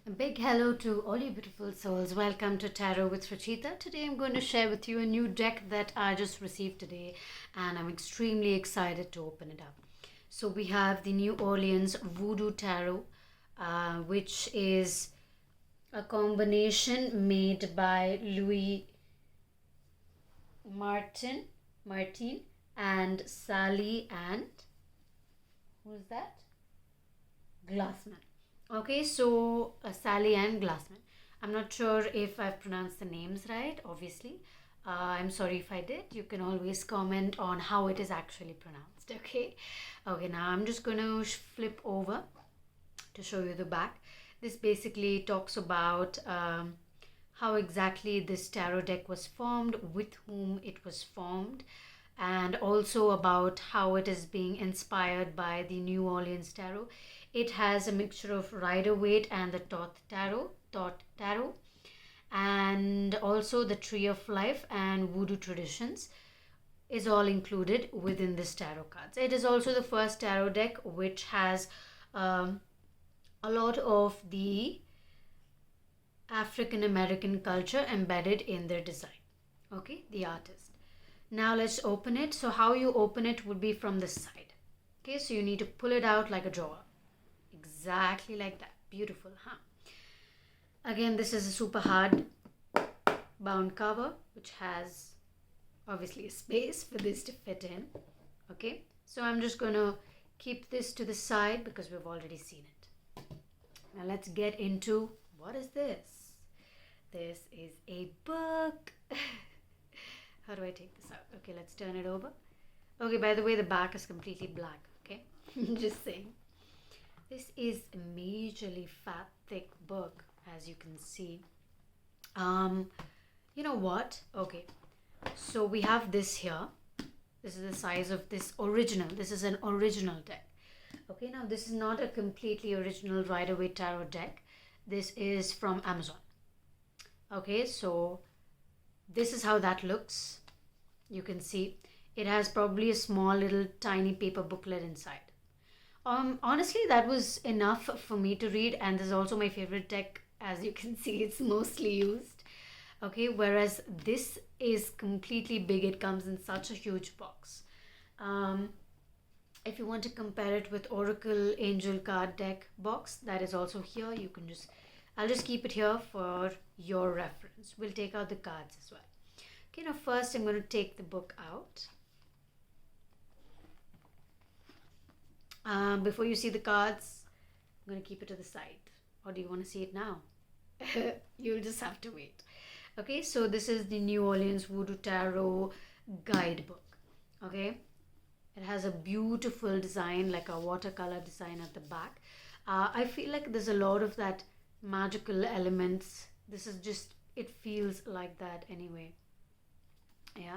A big hello to all you beautiful souls. Welcome to Tarot with Ruchitaa. Today I'm going to share with you a new deck that I just received today and I'm extremely excited to open it up. So we have the New Orleans Voodoo Tarot, which is a combination made by Louis Martin and Sallie and who's that? Glassman. Okay, so Sallie and Glassman. I'm not sure if I've pronounced the names right, obviously. I'm sorry if I did. You can always comment on how it is actually pronounced, okay? Okay, now I'm just going to flip over to show you the back. This basically talks about how exactly this tarot deck was formed, with whom it was formed, and also about how it is being inspired by the New Orleans Tarot. It has a mixture of Rider-Waite and the Thoth Tarot, and also the Tree of Life and Voodoo traditions is all included within this tarot cards. It is also the first tarot deck which has a lot of the African American culture embedded in their design. Okay, the artist. Now let's open it. So how you open it would be from the side. Okay, so you need to pull it out like a drawer. Exactly like that. Beautiful, huh? Again, this is a super hard bound cover which has obviously a space for this to fit in. Okay, so I'm just going to keep this to the side because we've already seen it. Now let's get into what is this? This is a book. How do I take this out? Okay, let's turn it over. Okay, by the way, the back is completely black. Okay, just saying. This is a majorly fat, thick book, as you can see. You know what? Okay, so we have this here. This is the size of this original. This is an original deck. Okay, now this is not a completely original Rider-Waite tarot deck. This is from Amazon. Okay, so this is how that looks. You can see it has probably a small little tiny paper booklet inside. Honestly, that was enough for me to read, and this is also my favorite deck. As you can see, it's mostly used. Okay, whereas this is completely big. It comes in such a huge box. If you want to compare it with Oracle Angel card deck box, that is also here. You can just, I'll just keep it here for your reference. We'll take out the cards as well. Okay, now first I'm going to take the book out. Before you see the cards, I'm going to keep it to the side. Or do you want to see it now? You'll just have to wait. Okay, so this is the New Orleans Voodoo Tarot guidebook. Okay, it has a beautiful design, like a watercolor design at the back. I feel like there's a lot of that magical elements. This is just, it feels like that anyway. Yeah,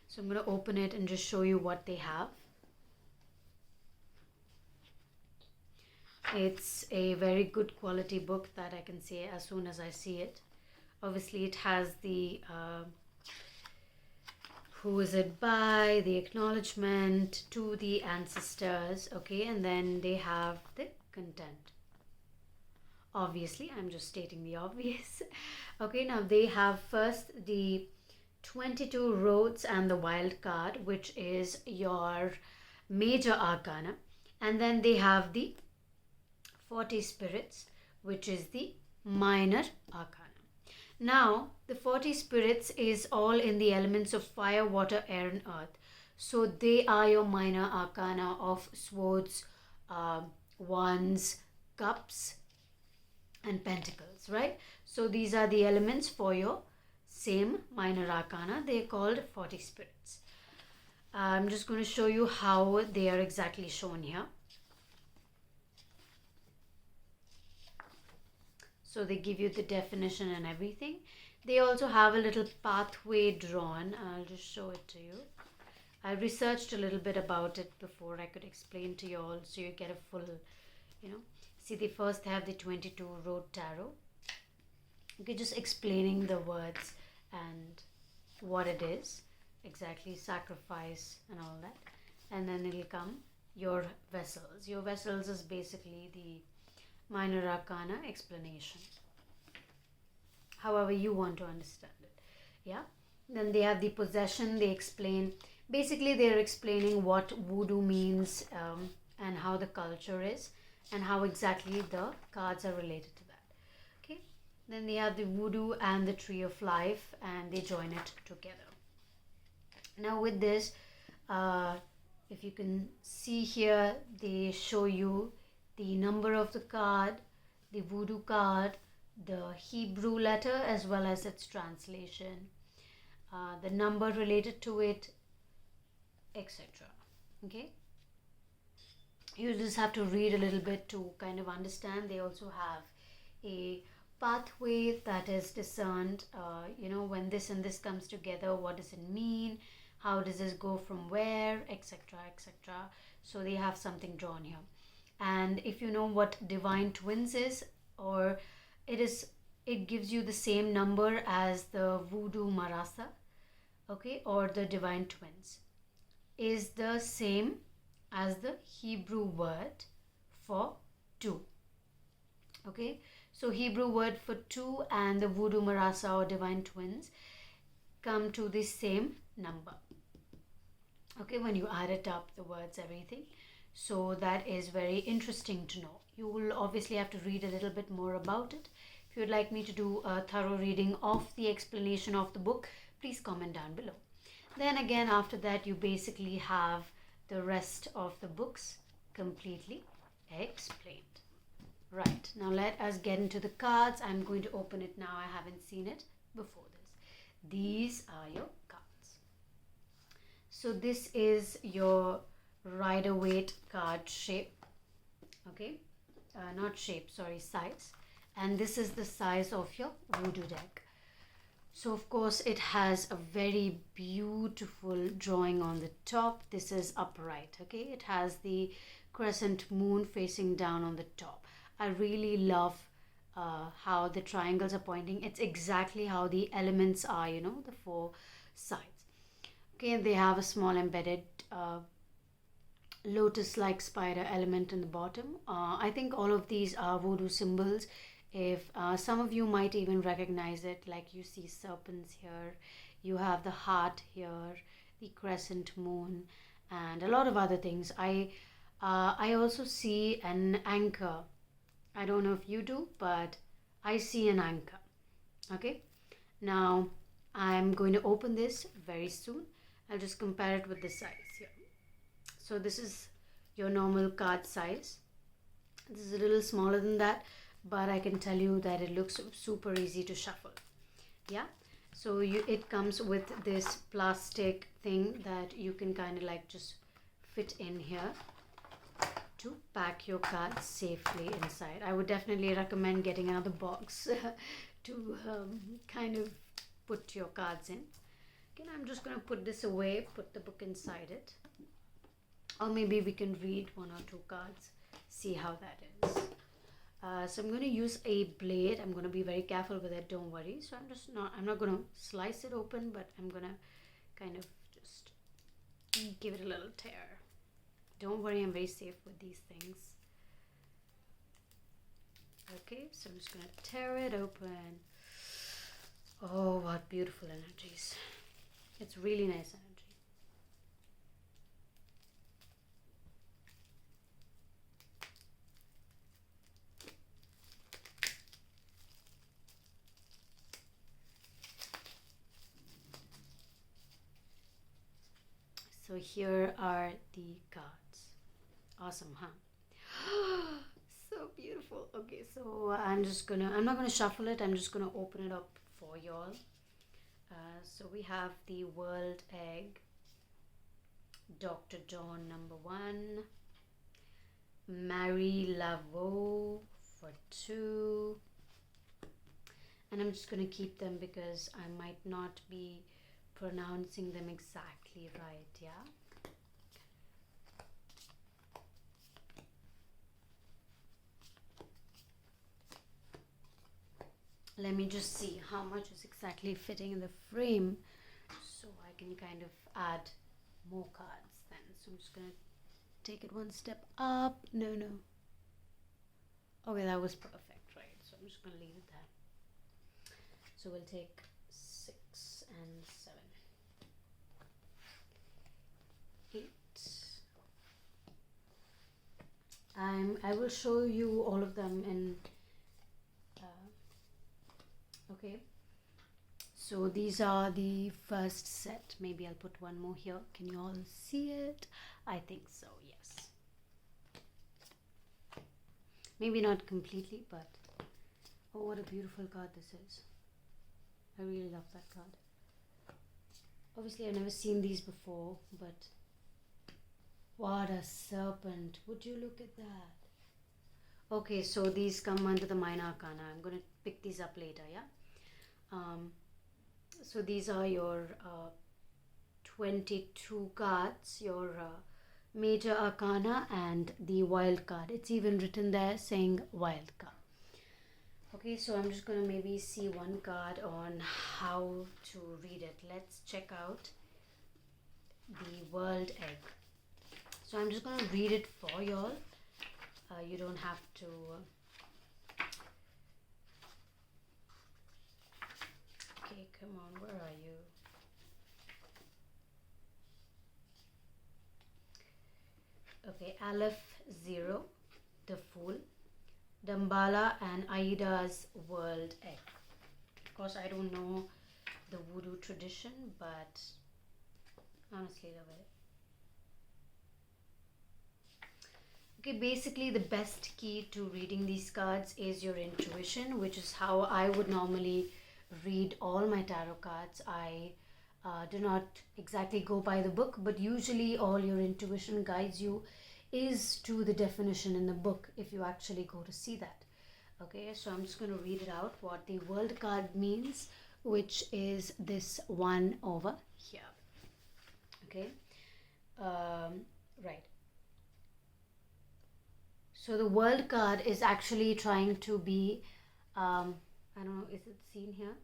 so I'm going to open it and just show you what they have. It's a very good quality book, that I can say as soon as I see it. Obviously it has the who is it by, the acknowledgement to the ancestors. Okay, and then they have the content. Obviously I'm just stating the obvious. Okay, now they have first the 22 roads and the wild card, which is your major arcana, and then they have the 40 spirits, which is the minor arcana. Now the 40 spirits is all in the elements of fire, water, air and earth. So they are your minor arcana of swords, wands, cups and pentacles, right? So these are the elements for your same minor arcana. They're called 40 spirits. I'm just going to show you how they are exactly shown here. So they give you the definition and everything. They also have a little pathway drawn. I'll just show it to you. I researched a little bit about it before I could explain to you all, so you get a full, See, they first have the 22 road tarot. Okay, just explaining the words and what it is. Exactly, sacrifice and all that. And then it'll come your vessels. Your vessels is basically the minor arcana explanation, however you want to understand it. Yeah. Then they have the possession. They explain, basically they're explaining what voodoo means, and how the culture is, and how exactly the cards are related to that. Okay. Then they have the voodoo and the tree of life, and they join it together. Now with this, if you can see here, they show you the number of the card, the voodoo card, the Hebrew letter as well as its translation, the number related to it, etc. Okay, you just have to read a little bit to kind of understand. They also have a pathway that is discerned, when this and this comes together, what does it mean, how does this go from where, etc, etc. So they have something drawn here. And if you know what divine twins is, or it gives you the same number as the voodoo marasa, okay, or the divine twins is the same as the Hebrew word for two. Okay, so Hebrew word for two and the voodoo marasa or divine twins come to the same number. Okay, when you add it up, the words, everything. So that is very interesting to know. You will obviously have to read a little bit more about it. If you would like me to do a thorough reading of the explanation of the book, please comment down below. Then again, after that, you basically have the rest of the books completely explained. Right, now let us get into the cards. I'm going to open it now. I haven't seen it before this. These are your cards. So this is your Rider-Waite card shape. Okay, not shape, sorry, size. And this is the size of your voodoo deck. So of course it has a very beautiful drawing on the top. This is upright. Okay, it has the crescent moon facing down on the top. I really love how the triangles are pointing. It's exactly how the elements are, the four sides. Okay, and they have a small embedded lotus-like spider element in the bottom. I think all of these are voodoo symbols. If some of you might even recognize it, like you see serpents here, you have the heart here, the crescent moon, and a lot of other things. I also see an anchor. I don't know if you do, but I see an anchor. Okay, now I'm going to open this very soon. I'll just compare it with the size here. So this is your normal card size. This is a little smaller than that, but I can tell you that it looks super easy to shuffle. Yeah, so it comes with this plastic thing that you can kind of like just fit in here to pack your cards safely inside. I would definitely recommend getting another box to kind of put your cards in. Okay, I'm just going to put this away, put the book inside it. Or maybe we can read one or two cards, see how that is. So I'm going to use a blade. I'm going to be very careful with it, don't worry. So I'm not going to slice it open, but I'm going to kind of just give it a little tear. Don't worry, I'm very safe with these things. Okay, so I'm just going to tear it open. Oh, what beautiful energies. It's really nice energy. So here are the cards. Awesome, huh? So beautiful. Okay, so I'm not gonna shuffle it. I'm just gonna open it up for y'all. So we have the World Egg, Dr. John number 1, Marie Laveau for 2, and I'm just going to keep them because I might not be pronouncing them exactly right, yeah? Let me just see how much is exactly fitting in the frame so I can kind of add more cards then. So I'm just going to take it one step up. No. Okay, that was perfect, right? So I'm just going to leave it there. So we'll take 6 and 7. 8. I will show you all of them in okay, so these are the first set. Maybe I'll put one more here. Can you all see it? I think so, yes. Maybe not completely, but oh, what a beautiful card this is. I really love that card. Obviously I've never seen these before, but what a serpent. Would you look at that? Okay, so these come under the minor arcana. I'm going to pick these up later, yeah? So these are your 22 cards, your major arcana and the wild card. It's even written there saying wild card. Okay, so I'm just going to maybe see one card on how to read it. Let's check out the world egg. So I'm just going to read it for y'all. You don't have to okay, come on, where are you? Okay, Aleph 0, the Fool, Dambala and Aida's world egg. Of course, I don't know the Voodoo tradition, but honestly love it. Okay, basically the best key to reading these cards is your intuition, which is how I would normally read all my tarot cards. I do not exactly go by the book, but usually all your intuition guides you is to the definition in the book if you actually go to see that. Okay, so I'm just going to read it out what the world card means, which is this one over here. Okay, right. So the world card is actually trying to be, I don't know, is it seen here?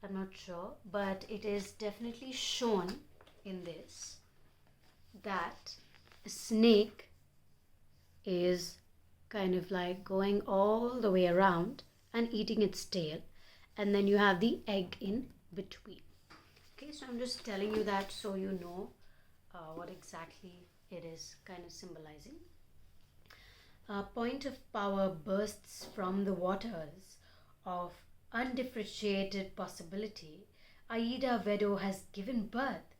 I'm not sure, but it is definitely shown in this that a snake is kind of like going all the way around and eating its tail, and then you have the egg in between. Okay, so I'm just telling you that so you know what exactly it is kind of symbolizing. A point of power bursts from the waters of undifferentiated possibility. Aida Vedo has given birth.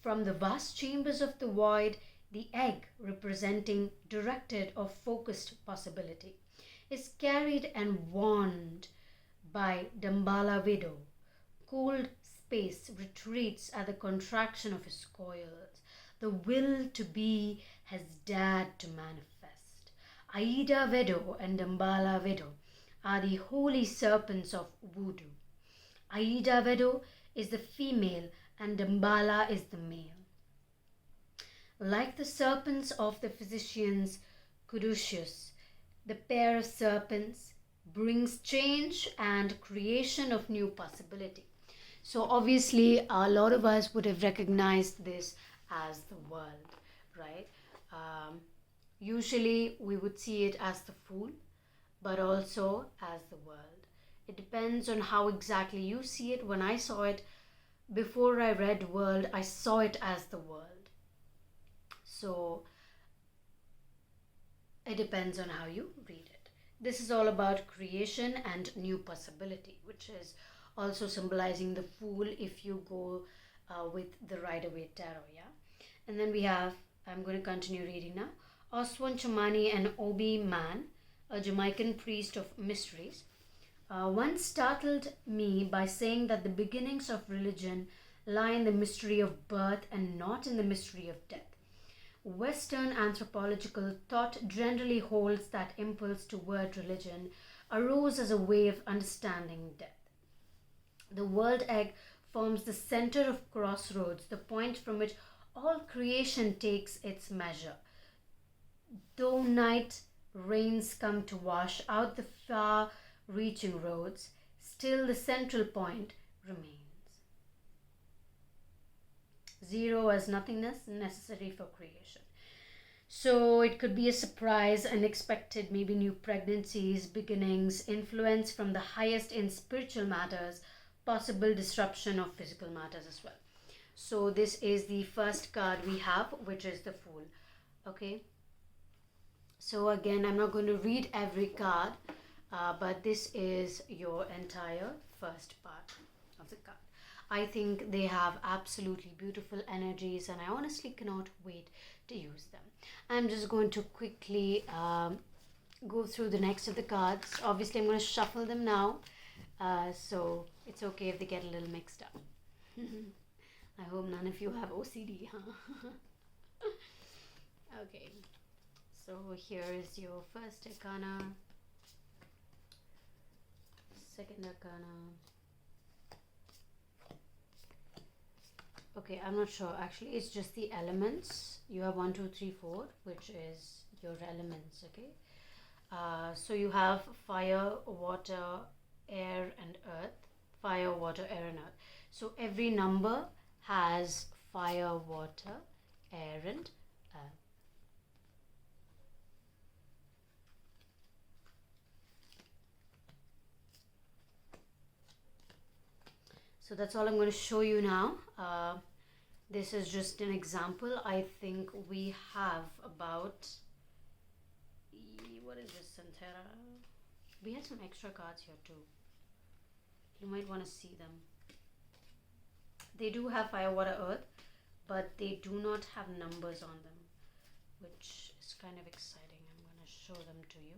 From the vast chambers of the void, the egg, representing directed or focused possibility, is carried and warmed by Dambala Vedo. Cold space retreats at the contraction of his coils. The will to be has dared to manifest. Aida Vedo and Dambala Vedo are the holy serpents of Voodoo. Aida Vedo is the female and Dambala is the male. Like the serpents of the physicians Caduceus, the pair of serpents brings change and creation of new possibility. So obviously a lot of us would have recognized this as the world, right? Usually we would see it as the Fool, but also as the world. It depends on how exactly you see it. When I saw it, before I read world, I saw it as the world. So it depends on how you read it. This is all about creation and new possibility, which is also symbolizing the Fool if you go with the Rider-Waite Tarot, yeah? And then we have, I'm going to continue reading now, Oswan Chamani and Obi Man, a Jamaican priest of mysteries, once startled me by saying that the beginnings of religion lie in the mystery of birth and not in the mystery of death. Western anthropological thought generally holds that impulse toward religion arose as a way of understanding death. The world egg forms the center of crossroads, the point from which all creation takes its measure. Though night rains come to wash out the far-reaching roads, still the central point remains. Zero as nothingness necessary for creation. So it could be a surprise, unexpected, maybe new pregnancies, beginnings, influence from the highest in spiritual matters, possible disruption of physical matters as well. So this is the first card we have, which is the Fool. Okay. So again, I'm not going to read every card, but this is your entire first part of the card. I think they have absolutely beautiful energies, and I honestly cannot wait to use them. I'm just going to quickly go through the next of the cards. Obviously, I'm going to shuffle them now, so it's okay if they get a little mixed up. I hope none of you have OCD, huh? Okay, so here is your first arcana, second arcana. Okay, I'm not sure. Actually, it's just the elements. You have 1, 2, 3, 4, which is your elements. Okay. So you have fire, water, air, and earth. Fire, water, air, and earth. So every number has fire, water, air, and earth. So that's all I'm going to show you now. This is just an example. I think we have about, what is this, Santera? We have some extra cards here too. You might want to see them. They do have fire, water, earth, but they do not have numbers on them, which is kind of exciting. I'm going to show them to you.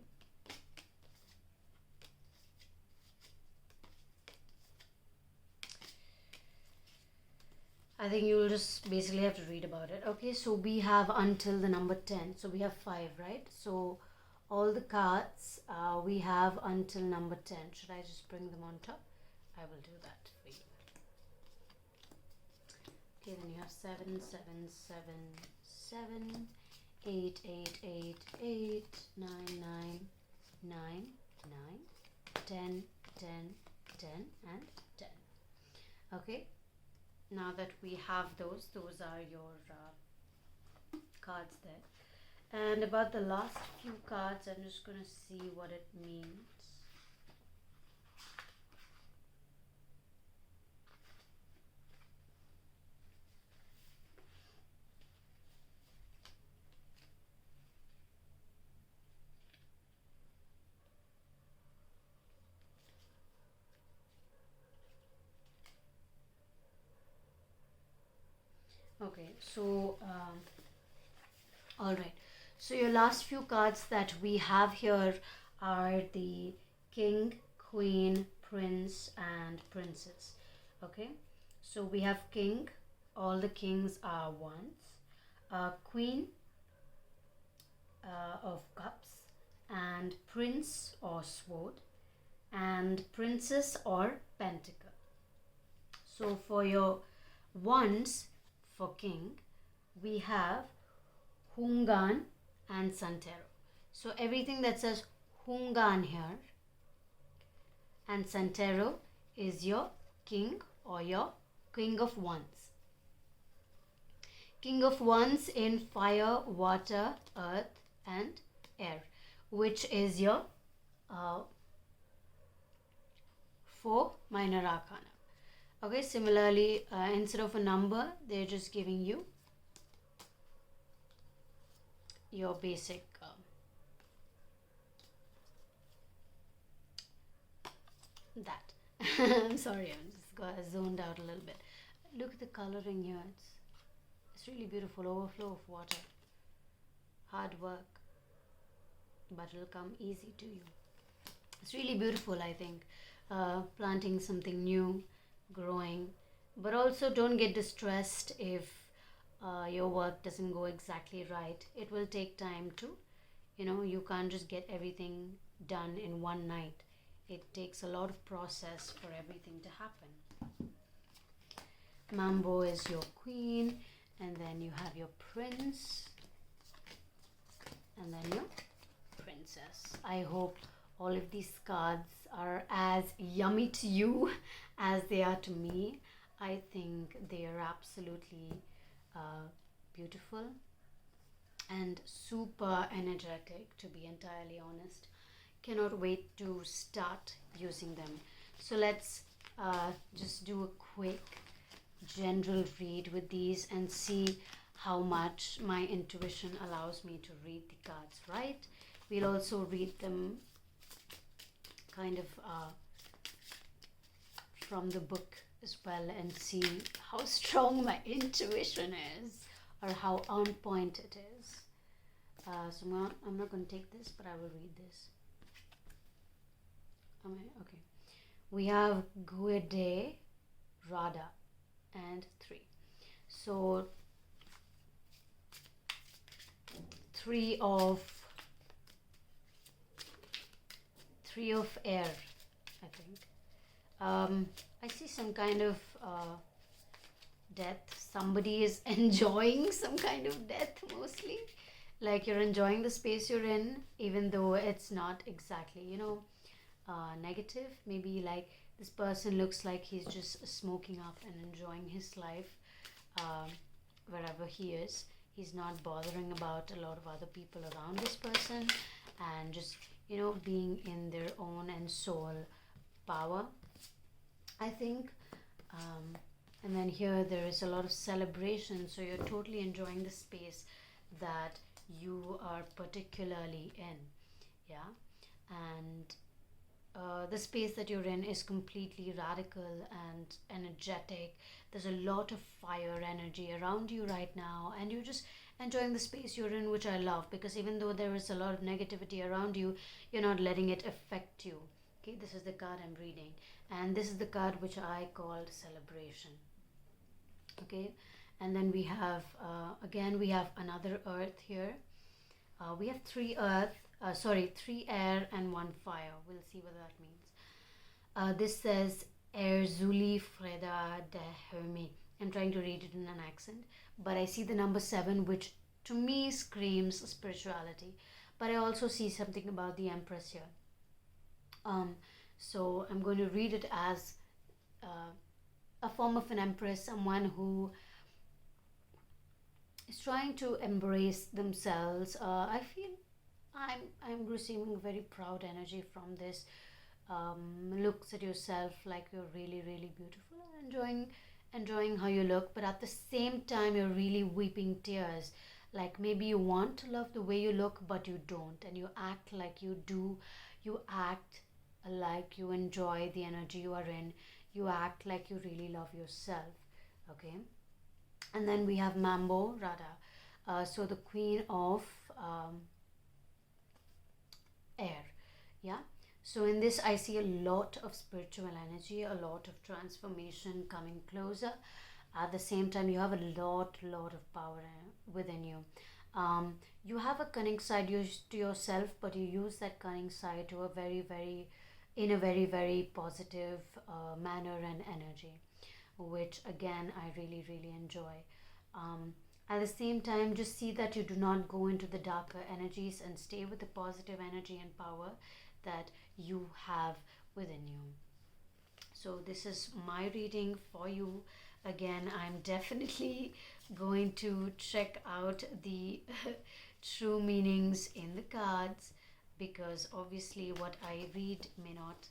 I think you will just basically have to read about it. Okay, so we have until the number 10. So we have 5, right? So all the cards we have until number 10. Should I just bring them on top? I will do that for you. Okay, then you have 7, 7, 7, 7, 8, 8, 8, 8, 9, 9, 9, 9, 10, 10, 10, and 10. Okay. Now that we have those are your cards there. And about the last few cards, I'm just going to see what it means. Okay, so all right, so your last few cards that we have here are the King, Queen, Prince, and Princess. Okay, so we have King. All the kings are wands. Queen of cups, and Prince or sword, and Princess or pentacle. So for your wands, for king, we have Hungan and Santero. So everything that says Hungan here and Santero is your king or your king of wands. King of wands in fire, water, earth, and air, which is your 4 minor arcana. Okay, similarly, instead of a number, they're just giving you your basic that. I'm sorry, I'm just got zoned out a little bit. Look at the coloring here. It's really beautiful. Overflow of water. Hard work, but it'll come easy to you. It's really beautiful, I think. Planting something new, growing, but also don't get distressed if your work doesn't go exactly right. It will take time to, you can't just get everything done in one night. It takes a lot of process for everything to happen. Mambo is your queen, and then you have your prince, and then your princess. I hope all of these cards are as yummy to you as they are to me. I think they are absolutely beautiful, and super energetic, to be entirely honest. Cannot wait to start using them. So let's just do a quick general read with these and see how much my intuition allows me to read the cards, right? We'll also read them kind of from the book as well and see how strong my intuition is, or how on point it is. So I'm not going to take this, but I will read this. Okay. We have Guede, Radha, and 3. So 3 of air, I think. I see some kind of death. Somebody is enjoying some kind of death, mostly. Like you're enjoying the space you're in, even though it's not exactly, negative. Maybe like this person looks like he's just smoking up and enjoying his life wherever he is. He's not bothering about a lot of other people around this person, and just being in their own and soul power, I think. And then here there is a lot of celebration, so you're totally enjoying the space that you are particularly in. Yeah. And the space that you're in is completely radical and energetic. There's a lot of fire energy around you right now, and you're just enjoying the space you're in, which I love, because even though there is a lot of negativity around you, you're not letting it affect you. Okay, this is the card I'm reading, and this is the card which I called celebration. Okay, and then we have again we have another earth here. We have 3 air and 1 fire. We'll see what that means. This says Erzuli Freda de Hermi. I'm trying to read it in an accent, but I see the number 7, which to me screams spirituality. But I also see something about the Empress here. So I'm going to read it as a form of an Empress, someone who is trying to embrace themselves. I feel I'm receiving very proud energy from this. Looks at yourself like you're really, really beautiful, and enjoying how you look, but at the same time you're really weeping tears. Like maybe you want to love the way you look, but you don't, and you act like you do. You act like you enjoy the energy you are in. You act like you really love yourself. Okay. And then we have Mambo Radha. So the queen of air. Yeah. So in this I see a lot of spiritual energy, a lot of transformation coming closer. At the same time, you have a lot of power within you. You have a cunning side to yourself, but you use that cunning side to in a very positive manner and energy, which again I really enjoy. At the same time, just see that you do not go into the darker energies and stay with the positive energy and power that you have within you. So this is my reading for you. Again, I'm definitely going to check out the true meanings in the cards, because obviously what I read may not.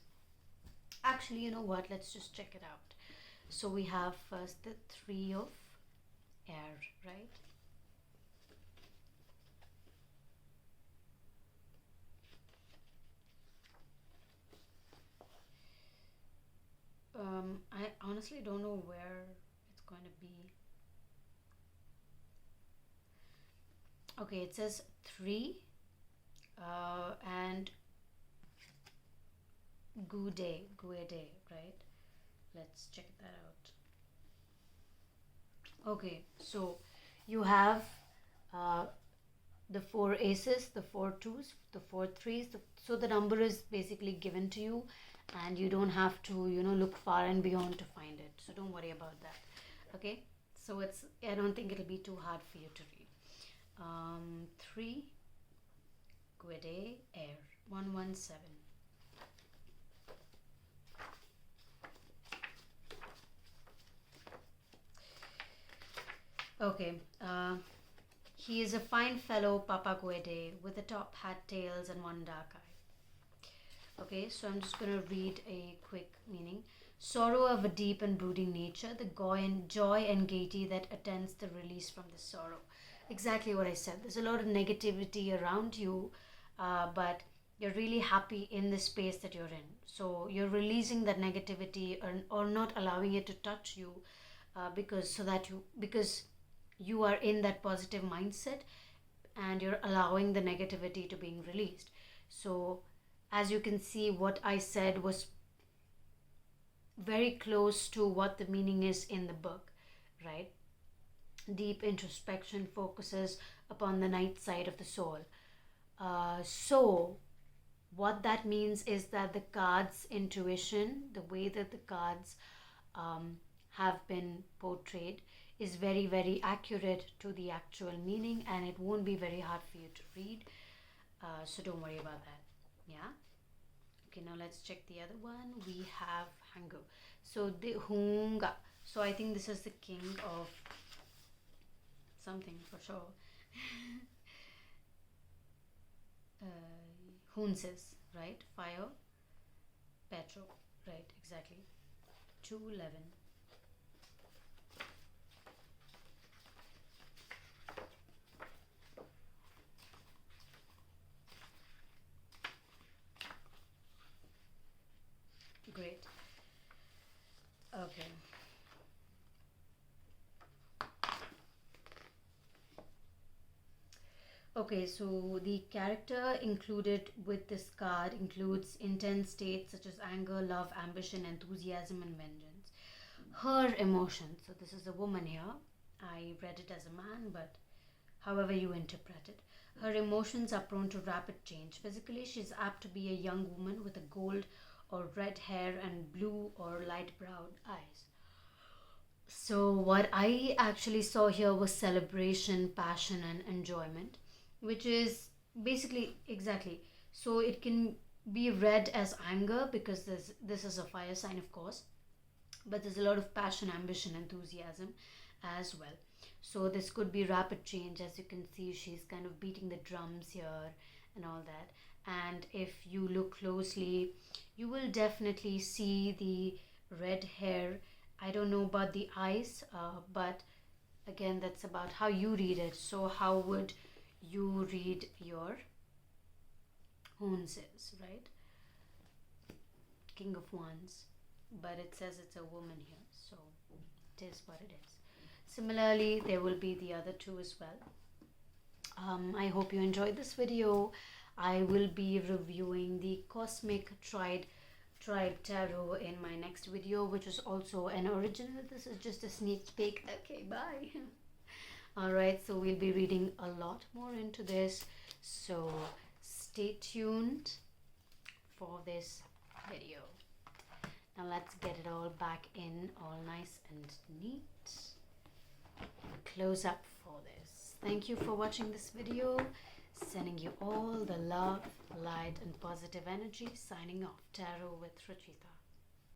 Actually, you know what? Let's just check it out. So we have first the 3 of air, right? I honestly don't know where it's going to be. Okay, it says 3 and Gude, right? Let's check that out. Okay, so you have the 4 aces, the 4 twos, the 4 threes. So the number is basically given to you, and you don't have to look far and beyond to find it. So don't worry about that. Okay, so I don't think it'll be too hard for you to read. 3 Guede air 117. Okay, He is a fine fellow, Papa Guede, with a top hat, tails, and one dark eye. Okay, so I'm just going to read a quick meaning. Sorrow of a deep and brooding nature, the joy and gaiety that attends the release from the sorrow. Exactly what I said. There's a lot of negativity around you, but you're really happy in the space that you're in. So you're releasing that negativity, or not allowing it to touch you, because you are in that positive mindset, and you're allowing the negativity to being released. So as you can see, what I said was very close to what the meaning is in the book, right? Deep introspection focuses upon the night side of the soul. So what that means is that the cards' intuition, the way that the cards have been portrayed, is very, very accurate to the actual meaning, and it won't be very hard for you to read. So don't worry about that. Yeah. Okay, now let's check the other one. We have Hango. So the Hunga. So I think this is the king of something for sure. Hunses, right? Fire, petrol, right? Exactly. 211. Great. Okay. Okay, so the character included with this card includes intense states such as anger, love, ambition, enthusiasm, and vengeance. Her emotions, so this is a woman here. I read it as a man, but however you interpret it. Her emotions are prone to rapid change. Physically, she's apt to be a young woman with a gold or red hair and blue or light brown eyes. So, what I actually saw here was celebration, passion, and enjoyment, which is basically exactly. So, it can be read as anger because this is a fire sign, of course, but there's a lot of passion, ambition, enthusiasm as well. So, this could be rapid change. As you can see, she's kind of beating the drums here and all that. And if you look closely, you will definitely see the red hair. I don't know about the eyes, but again, that's about how you read it. So how would you read your Hunses, right? King of Wands, but it says it's a woman here, so it is what it is. Similarly, there will be the other two as well. I hope you enjoyed this video. I will be reviewing the Cosmic Tribe Tarot in my next video, which is also an original. This is just a sneak peek. Okay, bye. Alright, so we'll be reading a lot more into this, so stay tuned for this video. Now let's get it all back in, all nice and neat. Close up for this. Thank you for watching this video. Sending you all the love, light, and positive energy. Signing off. Tarot with Ruchitaa.